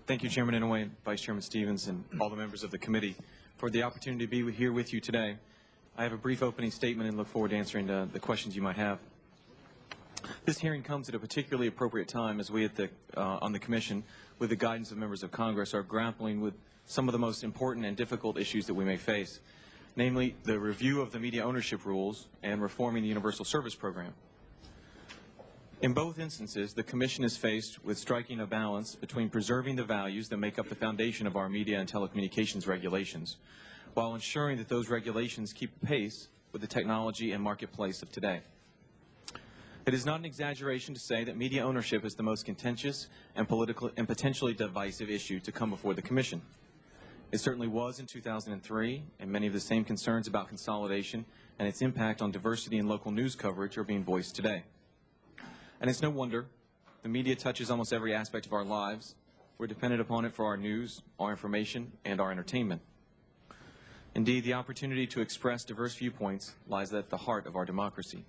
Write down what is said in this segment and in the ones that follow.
Thank you, Chairman Inouye, Vice Chairman Stevens, and all the members of the committee for the opportunity to be here with you today. I have a brief opening statement and look forward to answering the questions you might have. This hearing comes at a particularly appropriate time as we on the Commission, with the guidance of members of Congress, are grappling with some of the most important and difficult issues that we may face, namely the review of the media ownership rules and reforming the Universal Service Program. In both instances, the Commission is faced with striking a balance between preserving the values that make up the foundation of our media and telecommunications regulations, while ensuring that those regulations keep pace with the technology and marketplace of today. It is not an exaggeration to say that media ownership is the most contentious and potentially divisive issue to come before the Commission. It certainly was in 2003, and many of the same concerns about consolidation and its impact on diversity in local news coverage are being voiced today. And it's no wonder. The media touches almost every aspect of our lives. We're dependent upon it for our news, our information, and our entertainment. Indeed, the opportunity to express diverse viewpoints lies at the heart of our democracy.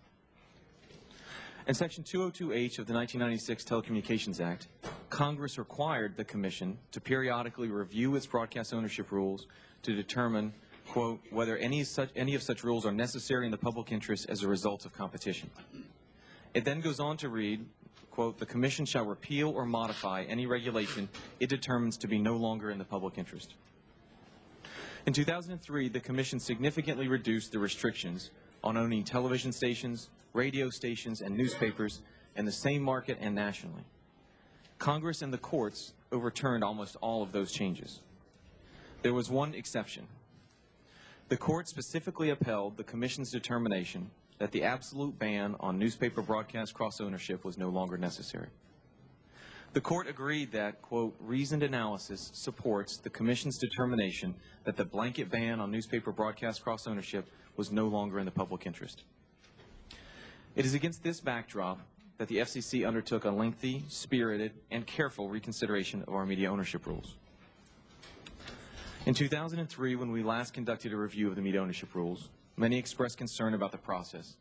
In Section 202H of the 1996 Telecommunications Act, Congress required the Commission to periodically review its broadcast ownership rules to determine, quote, whether any of such rules are necessary in the public interest as a result of competition. It then goes on to read, quote, the Commission shall repeal or modify any regulation it determines to be no longer in the public interest. In 2003, the Commission significantly reduced the restrictions on owning television stations, radio stations, and newspapers in the same market and nationally. Congress and the courts overturned almost all of those changes. There was one exception. The court specifically upheld the Commission's determination that the absolute ban on newspaper broadcast cross-ownership was no longer necessary. The court agreed that, quote, reasoned analysis supports the Commission's determination that the blanket ban on newspaper broadcast cross-ownership was no longer in the public interest. It is against this backdrop that the FCC undertook a lengthy, spirited, and careful reconsideration of our media ownership rules. In 2003, when we last conducted a review of the media ownership rules, many expressed concern about the process.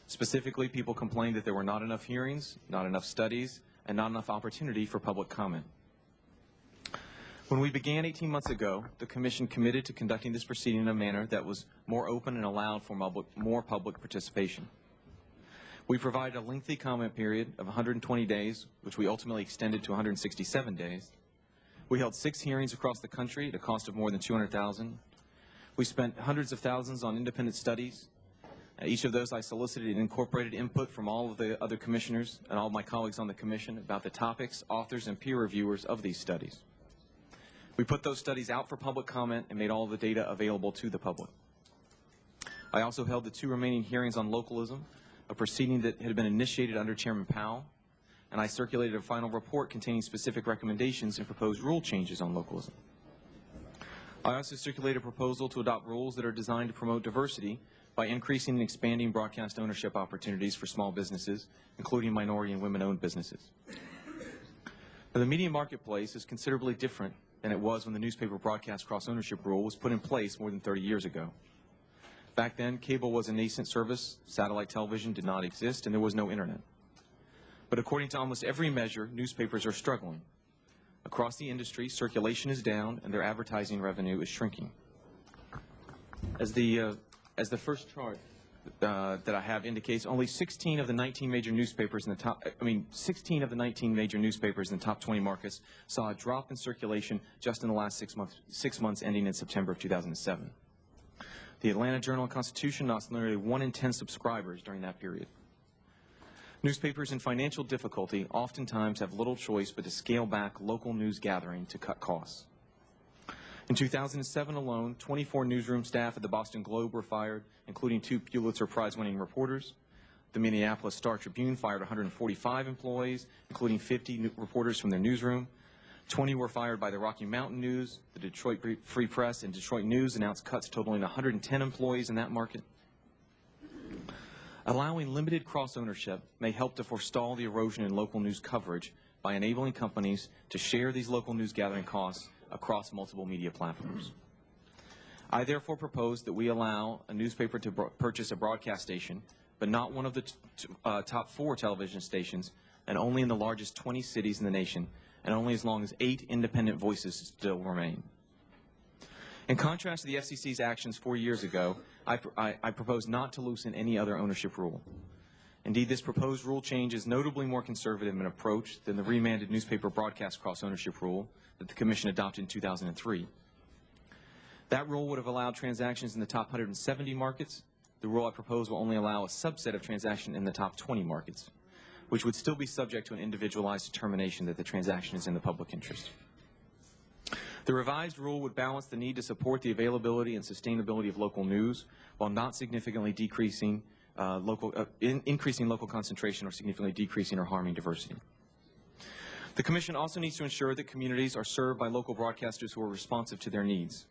Specifically, people complained that there were not enough hearings, not enough studies, and not enough opportunity for public comment. When we began 18 months ago, the Commission committed to conducting this proceeding in a manner that was more open and allowed for more public participation. We provided a lengthy comment period of 120 days, which we ultimately extended to 167 days. We held 6 hearings across the country at a cost of more than $200,000. We spent hundreds of thousands on independent studies. Each of those I solicited and incorporated input from all of the other commissioners and all of my colleagues on the Commission about the topics, authors, and peer reviewers of these studies. We put those studies out for public comment and made all of the data available to the public. I also held the 2 remaining hearings on localism, a proceeding that had been initiated under Chairman Powell, and I circulated a final report containing specific recommendations and proposed rule changes on localism. I also circulated a proposal to adopt rules that are designed to promote diversity by increasing and expanding broadcast ownership opportunities for small businesses, including minority and women-owned businesses. Now, the media marketplace is considerably different than it was when the newspaper broadcast cross-ownership rule was put in place more than 30 years ago. Back then, cable was a nascent service, satellite television did not exist, and there was no internet. But according to almost every measure, newspapers are struggling. Across the industry, circulation is down and their advertising revenue is shrinking. As the first chart that I have indicates, only 16 of the 19 major newspapers in the top 20 markets saw a drop in circulation just in the last 6 months ending in September of 2007. The Atlanta Journal-Constitution lost nearly 1 in 10 subscribers during that period. Newspapers in financial difficulty oftentimes have little choice but to scale back local news gathering to cut costs. In 2007 alone, 24 newsroom staff at the Boston Globe were fired, including 2 Pulitzer Prize-winning reporters. The Minneapolis Star-Tribune fired 145 employees, including 50 reporters from their newsroom. 20 were fired by the Rocky Mountain News. The Detroit Free Press and Detroit News announced cuts totaling 110 employees in that market. Allowing limited cross-ownership may help to forestall the erosion in local news coverage by enabling companies to share these local news gathering costs across multiple media platforms. I therefore propose that we allow a newspaper to purchase a broadcast station, but not one of the top 4 television stations, and only in the largest 20 cities in the nation, and only as long as 8 independent voices still remain. In contrast to the FCC's actions 4 years ago, I propose not to loosen any other ownership rule. Indeed, this proposed rule change is notably more conservative in approach than the remanded newspaper broadcast cross-ownership rule that the Commission adopted in 2003. That rule would have allowed transactions in the top 170 markets. The rule I propose will only allow a subset of transactions in the top 20 markets, which would still be subject to an individualized determination that the transaction is in the public interest. The revised rule would balance the need to support the availability and sustainability of local news while not significantly decreasing increasing local concentration or significantly decreasing or harming diversity. The Commission also needs to ensure that communities are served by local broadcasters who are responsive to their needs.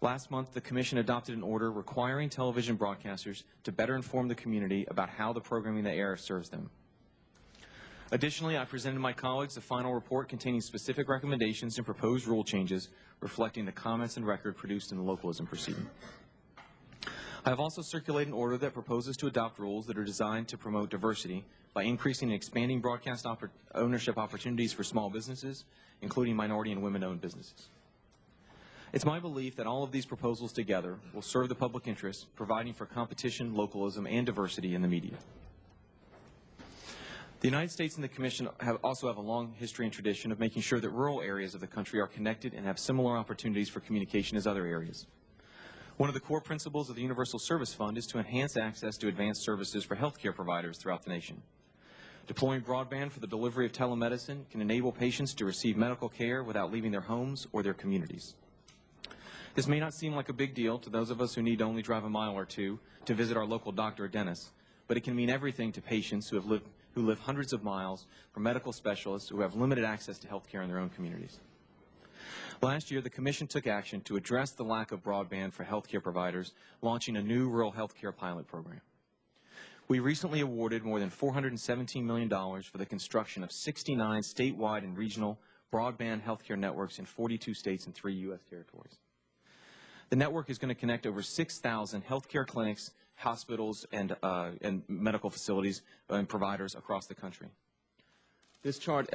Last month, the Commission adopted an order requiring television broadcasters to better inform the community about how the programming they air serves them. Additionally, I presented my colleagues a final report containing specific recommendations and proposed rule changes reflecting the comments and record produced in the localism proceeding. I have also circulated an order that proposes to adopt rules that are designed to promote diversity by increasing and expanding broadcast ownership opportunities for small businesses, including minority and women-owned businesses. It's my belief that all of these proposals together will serve the public interest, providing for competition, localism, and diversity in the media. The United States and the Commission also have a long history and tradition of making sure that rural areas of the country are connected and have similar opportunities for communication as other areas. One of the core principles of the Universal Service Fund is to enhance access to advanced services for healthcare providers throughout the nation. Deploying broadband for the delivery of telemedicine can enable patients to receive medical care without leaving their homes or their communities. This may not seem like a big deal to those of us who need to only drive a mile or two to visit our local doctor or dentist, but it can mean everything to patients who live hundreds of miles from medical specialists who have limited access to health care in their own communities. Last year, the Commission took action to address the lack of broadband for health care providers, launching a new rural health care pilot program. We recently awarded more than $417 million for the construction of 69 statewide and regional broadband health care networks in 42 states and 3 U.S. territories. The network is going to connect over 6,000 healthcare clinics, hospitals, and medical facilities and providers across the country. This chart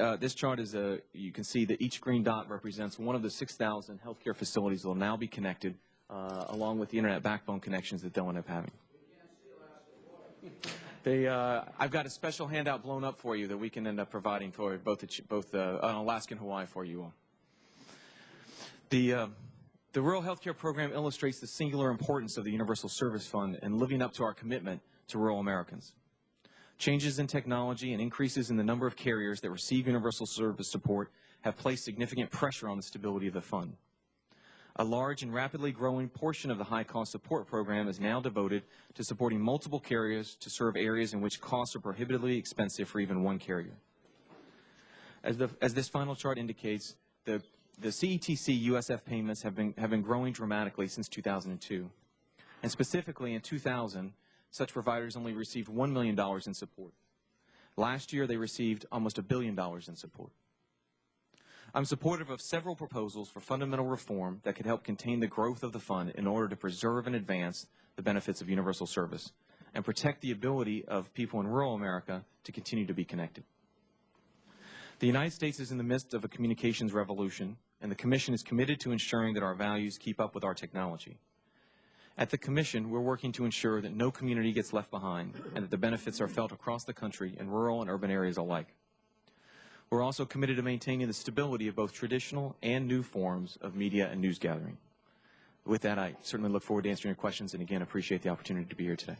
is you can see that each green dot represents one of the 6,000 healthcare facilities that will now be connected, along with the internet backbone connections that they'll end up having. I've got a special handout blown up for you that we can end up providing for both Alaska and Hawaii for you all. The Rural Health Care Program illustrates the singular importance of the Universal Service Fund in living up to our commitment to rural Americans. Changes in technology and increases in the number of carriers that receive universal service support have placed significant pressure on the stability of the fund. A large and rapidly growing portion of the high-cost support program is now devoted to supporting multiple carriers to serve areas in which costs are prohibitively expensive for even one carrier. As this final chart indicates, the CETC USF payments have been growing dramatically since 2002. And specifically in 2000, such providers only received $1 million in support. Last year, they received almost $1 billion in support. I'm supportive of several proposals for fundamental reform that could help contain the growth of the fund in order to preserve and advance the benefits of universal service and protect the ability of people in rural America to continue to be connected. The United States is in the midst of a communications revolution, and the Commission is committed to ensuring that our values keep up with our technology. At the Commission, we're working to ensure that no community gets left behind and that the benefits are felt across the country in rural and urban areas alike. We're also committed to maintaining the stability of both traditional and new forms of media and news gathering. With that, I certainly look forward to answering your questions and again appreciate the opportunity to be here today.